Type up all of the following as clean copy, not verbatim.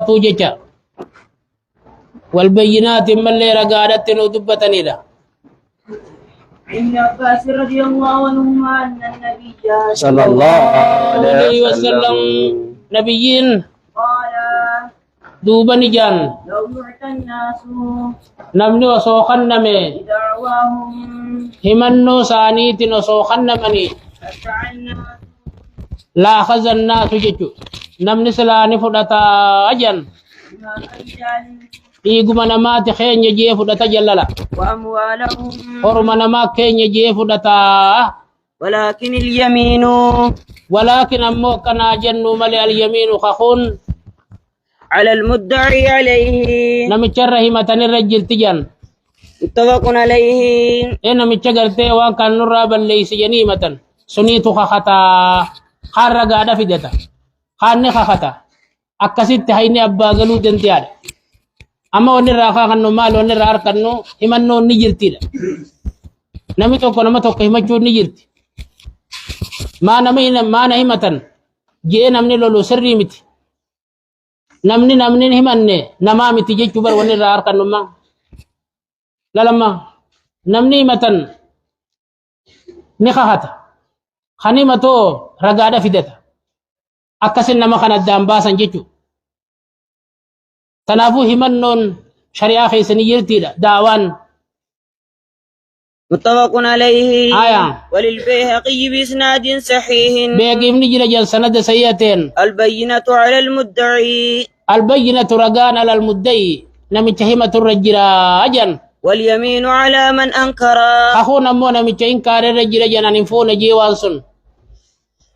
توجيكا والبينات من اللي رقادت ودبتني له. عن عباس رضي الله عنهما أن النبي صلى الله عليه وسلم نبيين قال دوبا نجان لو يعطى الناس نمني وسوخن نمي بدعواهم همنو سانيت وسوخن نمني فدعا الناس لا أخذ الناس جيجو نمني سلاني فدتا أجن بما كرجال إيقما نمات خين يجي فدتا جللا وأموالهم حرم نما خين يجي فدتا ولكن اليمين ولكن أمو كنا جنو ملي اليمين خخون على المدعي عليه نمي رحمة الرجل تجان متفق عليه نمي قرتي وان كان نرابا ليس جنيمة سنيتو خختا خارا قادا فدتا خاني خختا أكسيت هيني أبا غلو دنتيار أما ونرى خاخنو مال ونرى أركنو همنو نجرتي نمي توقو نما توقو همچو نجرتي ما نهمة جئ نمني لولو سري متي نمني همني نما متي جيچو بر ونرى أركنو ما لما نمني متن نخاختا خنيمتو رغادا فدتا أكسن نما خنا دامباسا جيچو تنافو همنون شريعة خيسني يرتي دعوان متفق عليه آية وللبيهقي بإسناد صحيح بيقي ابن جرجل سند سيئتين البينة على المدعي البينة رقان على المدعي نمتهمة الرجل أجن واليمين على من أنكر أخونا مو نمتهين كار الرجل جنا نفون جيوانسون.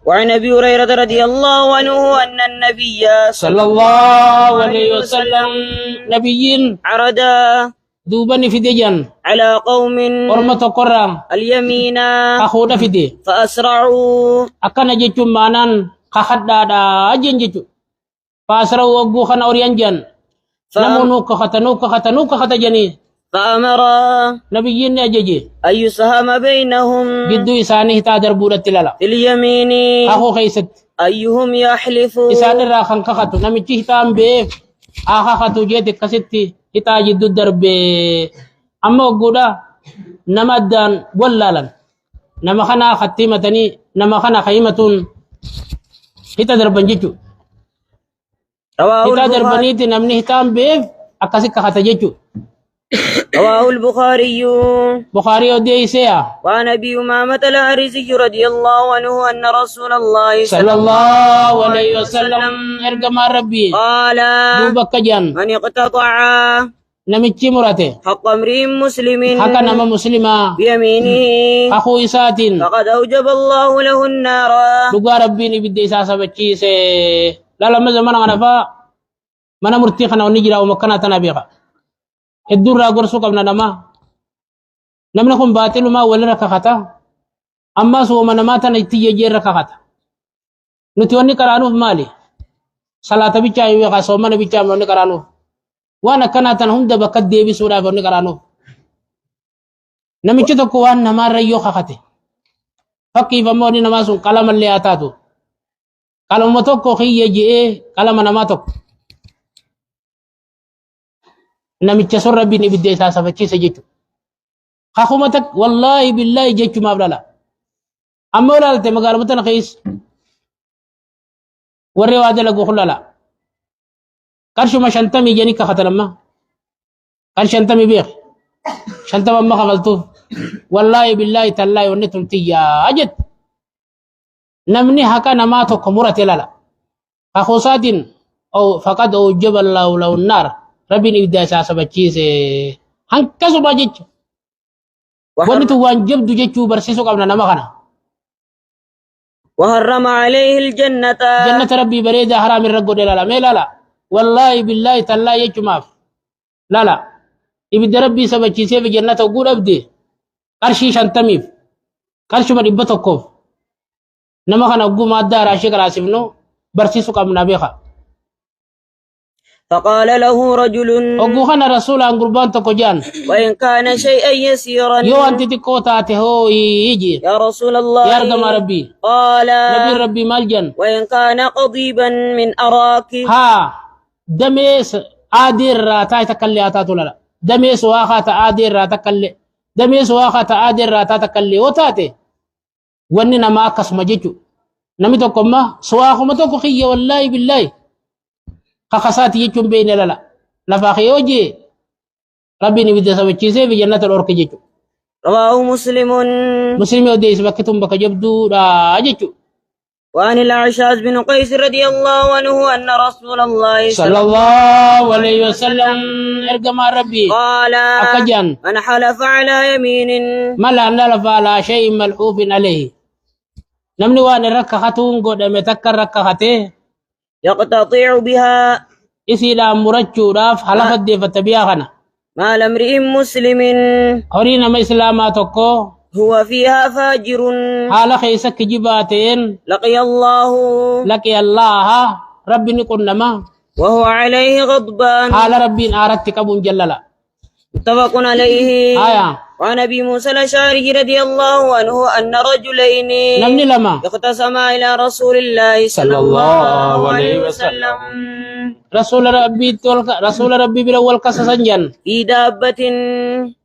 وعن أبي هريرة رضي الله عنه أن النبي صلى الله عليه وسلم نبيين عرض دوبني في دجن على قوم ورمة قرام اليمين أخونا في دي فأسرعوا أكنا جيتو مانان خخدادا أجن جيتو فأسرعوا وقوخنا أوريانجان نمونوك خطا جني فأمر نبيين أججي أن يسهم بينهم جدو إساني تادر بورة لالا في اليمين أخو خيست أيهم يحلف إساني راخن كخطو نمتي هتام بيف آخا خطو جيت كستي هتا جدو درب أما وقودا نمدان ولالا نما خنا ختيمتني نما خنا خيمتون هتا دربان جيتو رواه هتا البخاري دربانيتي نمني هتام بيف أكاسي كخطا جيتو رواه البخاري بخاري ودي إسيا وعن أبي أمامة الحارثي رضي الله عنه أن رسول الله صلى الله عليه وسلم ارقم ربي قال دوبك جان من اقتطع نمتشي مرته حق امرئ مسلم حكا نما مسلمة بيمينه أخو إساتين فقد أوجب الله له النار لقى ربي نبدي إساسة بچيسي لا لما زمان غنفا منا مرتيخنا ونجرا ومكانا تنابيغا الدور راقرسو قبنا نمنا كن باطل ما ولا ركختا أما سوى من ماتا نتيجة جير ركختا نتواني كرانو مالي صلاة بيچا يوغا سوما نبيچا موني كرانو وانا كانت هم دبكت ديبي سورا فوني كرانو نميچو تكو وان نمار ريو خخته فكي فموني نماسون كلام اللي آتاتو كلام توكو خي يجي كلام نماتوك namicha sun rabbiin ibidda isaa safachiisa jechuudha. Hakumatak wallaahi billaahi jechuu maaf lala. Amma olaalte magaaluma tana keessa warri waa dalagu lala. Qarshuma 50 janii kakatalamma. Kan 50 beek. 50 amma kafaltuuf. Wallaahi billaahi tallaahi wanni tumtiyyaa jett. Namni haqa namaa tokko murate lala. Hakusaatiin faqad awjaba Allahu lahu an-naar. ربي نبدا اساسا بچيسه هنكسو باجچ ونتو وانجب دو جچو برسيسو قبنا نمخنا وحرم عليه الجنة جنة ربي بريدة حرام الرقو دي لا لا والله بالله تالله يچو ماف لا ابدا ربي سبچيسه في جنة وقول ابدي قرشي شانتميف قرشو ما دبتو كوف نمخنا وقو مادة راشي قراسفنو برسيسو قبنا بيخا فقال له رجل وقوخنا رسول عن قربان تقجان وإن كان شيئا يسيرا يو أنت تكوتاته هو يجي يا رسول الله يا رقم ربي قال نبي ربي مالجن وإن كان قضيبا من أراك ها دميس آدير راتا تكلي آتاتو للا دميس واخا آدير راتا تكلي دميس واخا آدير راتا تكلي وتاتي وننا ما أكس مجيجو نمي توكو ما سواخو ما توكو خي والله بالله خخساتي يجون بين للا لفاخي وجي ربي نبدا سوچيسه في جنة الأورك جيجو رواه مسلم. مسلم وديس بكتم بك جبدو لا جيجو. وعن الأعشاز بن قيس رضي الله عنه أن رسول الله صلى الله عليه وسلم ارجم ربي قال أكجان من حلف على يمين ما لا نلف على شيء ملحوف عليه نمني وان ركختون قد متكر ركخته يقتطع بها إسي لا مرجو راف حلفت دي فتبياغنا مال امرئ مسلم هورينا ما إسلاماتكو هو فيها فاجر حال خيسك جباتين لقي الله لك الله ربي نقول نما وهو عليه غضبان حال ربي أردتك أبو جللا متفق عليه. آية وعن ابي موسى الاشعري رضي الله عنه ان رجلين نمني لما اختصما الى رسول الله صلى الله عليه وسلم رسول ربي بالأول قصصا جن في دابة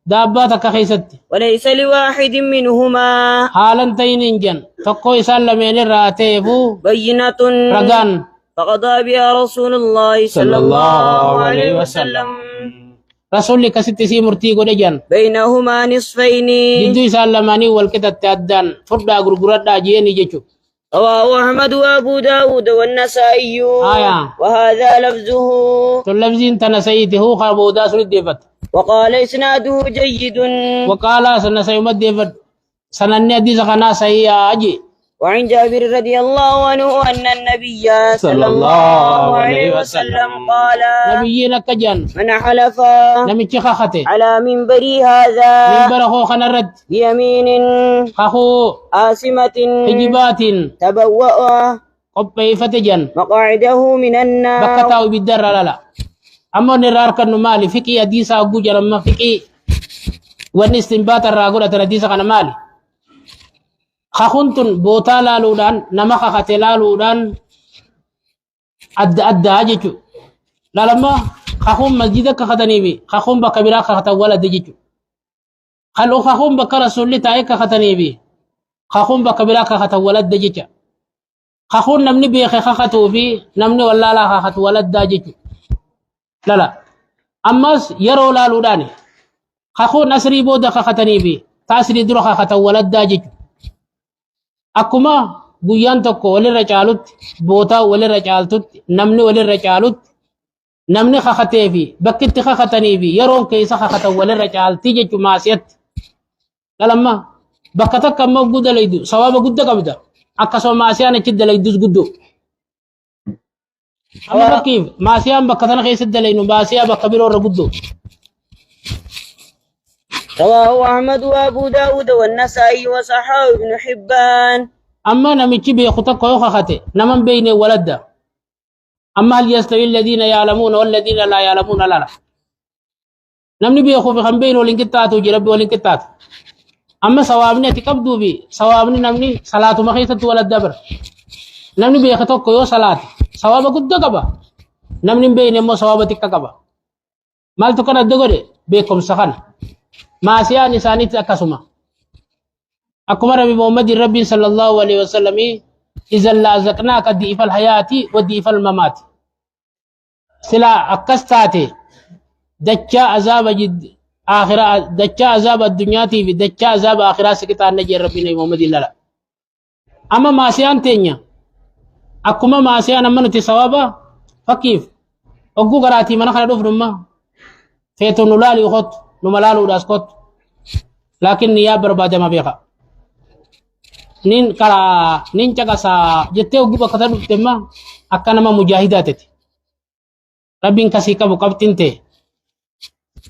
داباتك خيست وليس لواحد منهما حالا تين جن تقوي سلمين الراتيفو بينة رغان فقضى بها رسول الله صلى الله عليه وسلم رسول كست سي مرتي قد جن بينهما نصفين جدو سلماني والكتت أدان فردا غرغردا جيني جيشو رواه أحمد وأبو داود والنسائي. آية وهذا لفظه تلفزين تنسيته خربودا سرد ديفت وقال إسناده جيد. وقال سنسيمت ديفت سنني أدي سخنا سيئا أجي. وعن جابر رضي الله عنه أن النبي صلى الله عليه وسلم قال نبينا كجن من حلف نمشي خخته على منبري هذا من برخو خنرد بيمين خخو آسمة حجبات تبوأ قبي فتجن مقاعده من النار بكتاو بالدر لا أما نرار كنو مالي فكي أديسا أقو جرم فكي ونستنبات الراغولة ترديسا كان مالي خخنتن بوتا لالودان نما خخته لالودان أدى أجيجو لما خخون مسجدك خختني بي خخون بكبيرا خخت ولد جيجو خلو خخون بك رسول الله تايك خختني بي خخون بكبيرا خخت ولد جيجا خخون نمني بي خختو بي نمني ولا لا خخت ولد جيجو لا أمس يرو لالوداني خخون أسري بودا خختني بي تاسري درو خخت ولد جيجو akkuma guyyaan tokko walirra caalutti bootaa walirra caaltutti namni walirra caalutti namni kakatee fi bakki itti kakatanii fi yeroon keessa kakatan walirra caaltii jechuun maasiyatti dhalamma bakka takka amma gudalaydu sawaaba guddaa qabda akkasuma maasiyaan achi dalaydus guddoo amma bakkiif maasiyaan bakka tana keessa dalaynu maasiyaa bakka biroorra guddoo. رواه أحمد وأبو داود والنسائي وصححه ابن حبان. أما نمشي بيخطك ويخخته نمن بين ولد أما هل يستوي الذين يعلمون والذين لا يعلمون لا نمني بيخو في خمبين ولنكتات وجرب ولنكتات أما سوابني تكبدو بي سوابني نمني صلاة مخيصة ولد دبر نمني بيخطك ويو صلاة سواب قد قبا نمني بين مو سوابتك قبا مال تكنا الدقوري بيكم سخن maasiyaan isaaniitti akkasuma akkuma rabbi muhammad rabbiin sallallahu alaihi wasallam idan la azaqnaka di'fal hayati wa di'fal mamati sila akkas taate dacha azaba jid akhirah dacha azaba dunyati fi dacha azaba akhirah sikitaan naji rabbi muhammad lala amma maasiyaan teenya akkuma maasiyaan amma nuti sawaba fakkiif oggu garaati mana kana dhufnumma feetu nulaali khot numalalu daskot lakin niya berbada ma beka nin kala nin caga sa jette ugu bakata tema akan nama mujahidat rabbin kasih kabu kaptinte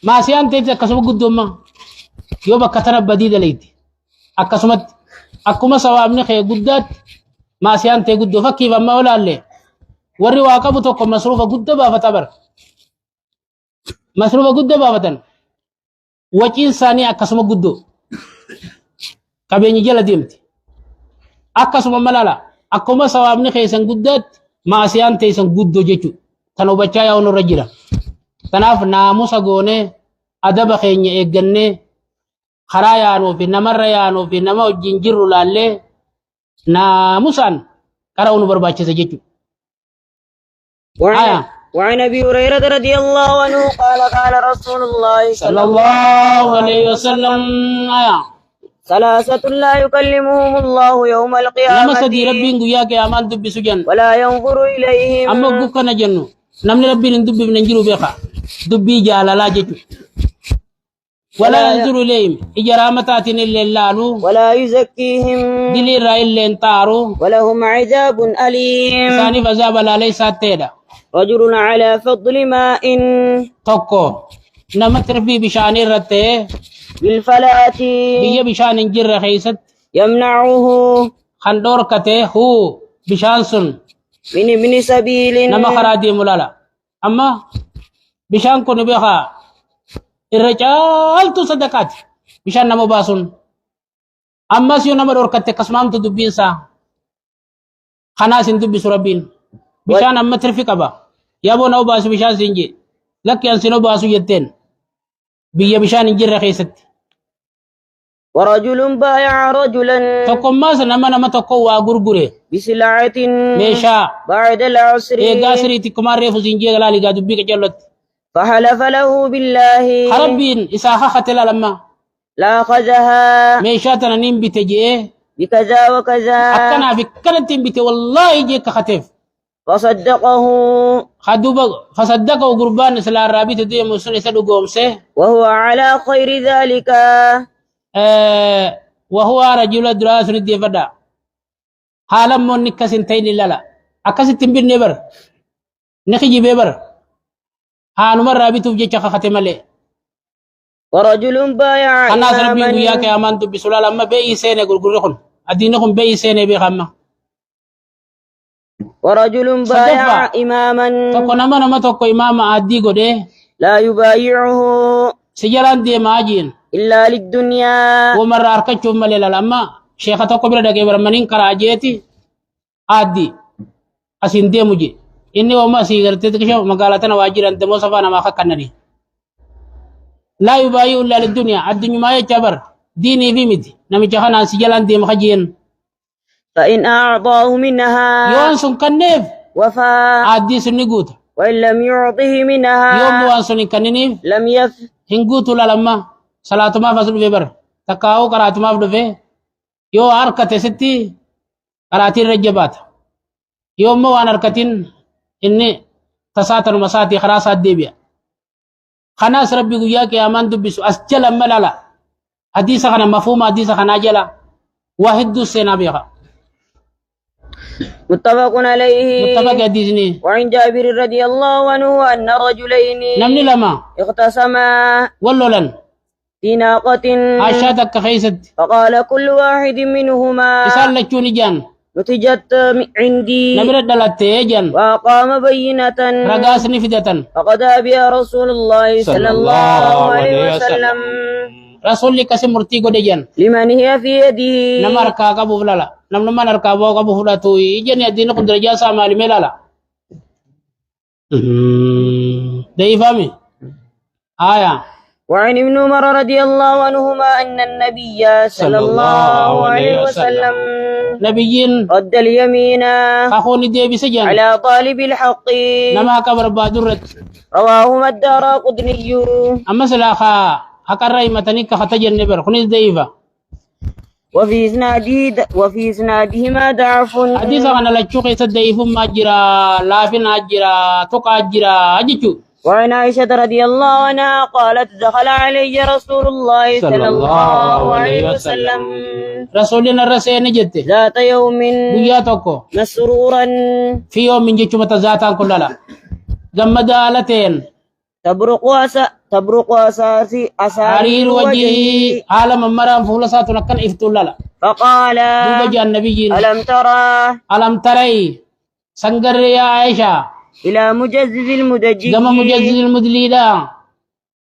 masian te kasuma guduma yo bakata badida leiti akasumat akuma sawabni khay guddat masian te guddo fakki ba mawlalle warri waqabu to ko masrufa gudda ba fatabar masrufa gudda ba fatan waciin isaanii akkasuma guddoo qabeenyi jala deemti akkasuma malala akkuma sawaabni keessan guddaatti maasiyaan teessan guddoo jechuudha تنوبتشا يا ونرجلا تناف ناموس غوني أدب خيني إيجني خرايانو في نمر يانو في نمو جنجر لالي ناموسان كراونو برباتشي سجيتو وعن ابي هريره رضي الله عنه قال قال رسول الله صلى الله عليه وسلم ثلاثة لا يكلمهم الله يوم لما القيامة سدي ربي نقول يا أمان دب سجن ولا ينظر إليهم أما بكنا جنو نمني ربي ندب بنجرو بيخا دبي جالا لا جتو ولا ينظر إليهم إجرامتات إلا اللالو ولا يزكيهم دلي رأي اللي انتارو ولهم عذاب أليم ثاني فزاب لا ليس تيدا رجل على فضل ماء توكو نمت ربي بشاني رته بالفلاة بيا بشان جر خيست يمنعه خندور كته هو بشان سن من ابن سبيل نما خرادي ملالا أما بشان كون بيخا الرجال تصدقات بشان نمو باسون أما سيو نما دور كته كسمام تدبين سا خناس دبي سربين بشان أما ترفيق أبا يابو نو باسو بشان سنجي لك ينسنو باسو يتين بيا بشان جر خيست ورجل بايع رجلا تقوم ما سنما نما تقوى غرغره بسلعة ميشا بعد العصر غاسري تكمار ريفو زنجي غلالي غادو بيك جلوت فحلف له بالله خربين إساخا ختلا لما لا أخذها ميشا تنانين بتجي بكذا وكذا أكنا في كنتين بتي والله جيك خطيف فصدقه فصدقه قربان سلا رابط دي مسلم سدو قومسه وهو على خير ذلك وهو رجل دراس ندي فدا حالا من نكسنتين لالا أكسنتين بالنبر نخجي ببر هانو رابط بجيك ختم لي ورجل بايع أنا سربي وياك يا مان تبي سلا لما بي سنة قرقركم أدينكم بي سنة بخما ورجل بايع إماما تكو نما تكو إمام عادي قده لا يبايعه سجلان دي ماجين إلا للدنيا ومر أركتشوف مليلا لما شيخ تكو بلا دقي برمانين كراجيتي عادي أسين دي مجي إني وما سيغرتي تكشف مقالتنا واجر أنت موسفانا ما خكنا لا يبايع إلا للدنيا الدنيا ما يجبر ديني في مدي نمي جهانا سجلان دي مخجين فإن أعطاه منها يوان سن كنيف وفى عادي سنقوت وإن لم يعطه منها يوم وان سن كنيف لم يف هنقوت لما صلاة ما فصل ببر تكاو قرات ما بدفه يو أركت ستي قراتي الرجبات يوم وان أركتين إني تساتر مساتي خراسات ديبيا خناس ربي قياك يا من دبسو أسجل ملالا حديثة خنا مفهوم حديثة خنا جلا واحد دو سينا بيغا متفق عليه متفق حديثني وعن جابر رضي الله عنه أن رجلين نمني لما اختصما ولولن في ناقة عشاتك خيست فقال كل واحد منهما إسال لكوني جان نتجت عندي نمرد دلت جان وأقام بينة رقاسني فدة فقضى بها رسول الله صلى الله عليه وسلم رسول لك سمرتي قد جان لمن هي في يده نمر كاكبو فلالا نمن نركبو كبو فلاتو يجن يدين قدر جاسا مالي ملالا ده يفهمي آية وعن ابن عمر رضي الله عنهما أن النبي صلى الله عليه وسلم نبيين رد اليمين أخوني دي بسجن على طالب الحق نما كبر بادرت رواهما الدارقطني أما سلاخا هكرر متنك ختجن نبر خنيز ديفا وفي إسنادهما ضعف حديث عن لچوق يسديف ما جرا لافن اجرا توقع جرا اجچو وعن عائشة رضي الله عنها قالت دخل علي رسول الله صلى الله عليه وسلم رسولنا الرسول جت ذات يوم بياتكو مسرورا في يوم من جچو متزاتا كللا جمد آلتين تبرق أسارير وجهه عالم مرام فولسات نكن افتوللا فقال دوبجا النبي ألم تري سنگر يا عائشة إلى مجزز المدجج كما مجزز المدليدا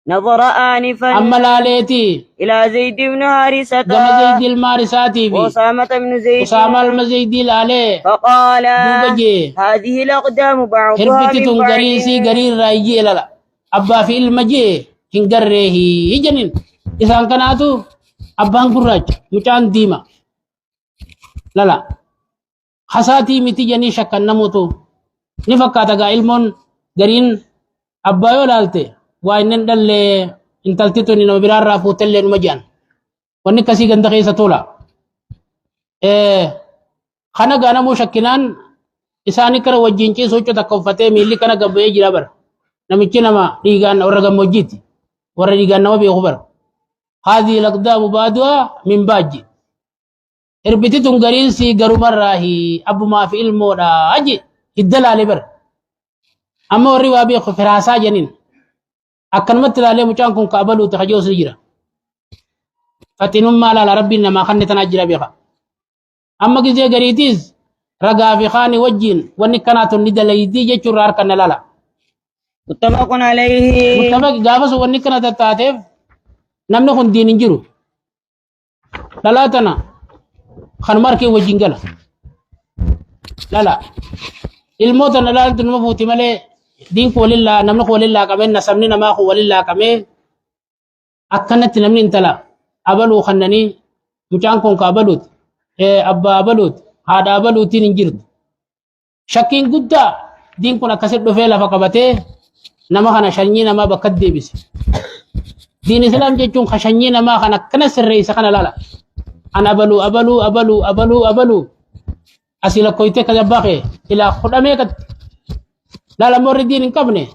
نظر آنفا أما لاليتي إلى زيد بن حارثة جمع زيد المارساتي في وأسامة بن زيد أسامة المزيدي لالي فقال دوبجي هذه الأقدام بعضها هربتي من تنقريسي بعض قرير رايجي لا أبا في المجي هنقره يجنين إذا كانتو أبان قراج مجان ديما لا خساتي متي جني شكا نموتو نفكاتا غا علمون غرين أبا يولالتي وإنن دل انتلتتو نينو برار رافو تلين مجان وني كسي غندقي ستولا خانا غانا مو شكنان إساني كرا وجينچي سوچو تكوفتي ميلي كان غبوي جرابر نمچي نما ديغان ورغا موجيتي ورا ديغان نما بي خبر هذه الأقدام بعدها من باجي إربتي تنقرين سي غرومر راهي أبو ما في علمو دا أجي الدلالي بر أما وري وابي فراسا جنين أكن متلالي مچان كون كابلو تخجو سجرا فتنم مالا ربي نما خن تناجرا بيخا أما كيزي غريتيز رغا في خاني وجين ونكناتو ندليدي جچور أركن لالا متفق عليه متفق غافس ونكنا تاتيف نمنا خن دين انجرو لا تنا خنمار كي وجينغلا لا الموت انا لا تنم فوتي مالي دين قول الله نمنا قول الله كمن نسمني نما قول الله كمن اكنت نمني انتلا ابلو خنني مچان كون كابلوت ابا ابلوت هذا ابلوت انجرد شكين غدا دين كون كسد دفيلا فقبته نما خنا شني نما بكدي بس دين الإسلام جتون خشني نما خنا كنس الرئيس خنا لا أنا أبلو أسيلا كويتة كذا باقي إلى خدامي كت لا مور دين كابني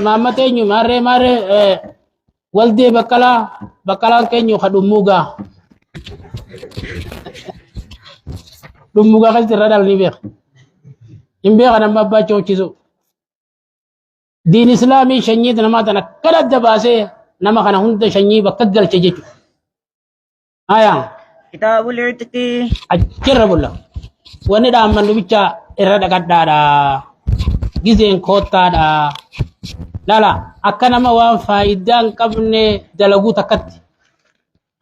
ماما تينيو ماري والدي بكلا كينيو خدوموغا دوموغا كسر رادال نيبيخ إمبيخ أنا بابا تشوشيزو دين إسلامي شنيد نماتنا كلا دباسه نما خنا هند شني بكدل تجيتو آية كتاب العتق أجرب الله وندا من بيتشا إرادة كدارا جزين كوتا لا أكنا ما وان فايدان كابني دلغو تكت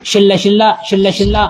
شلا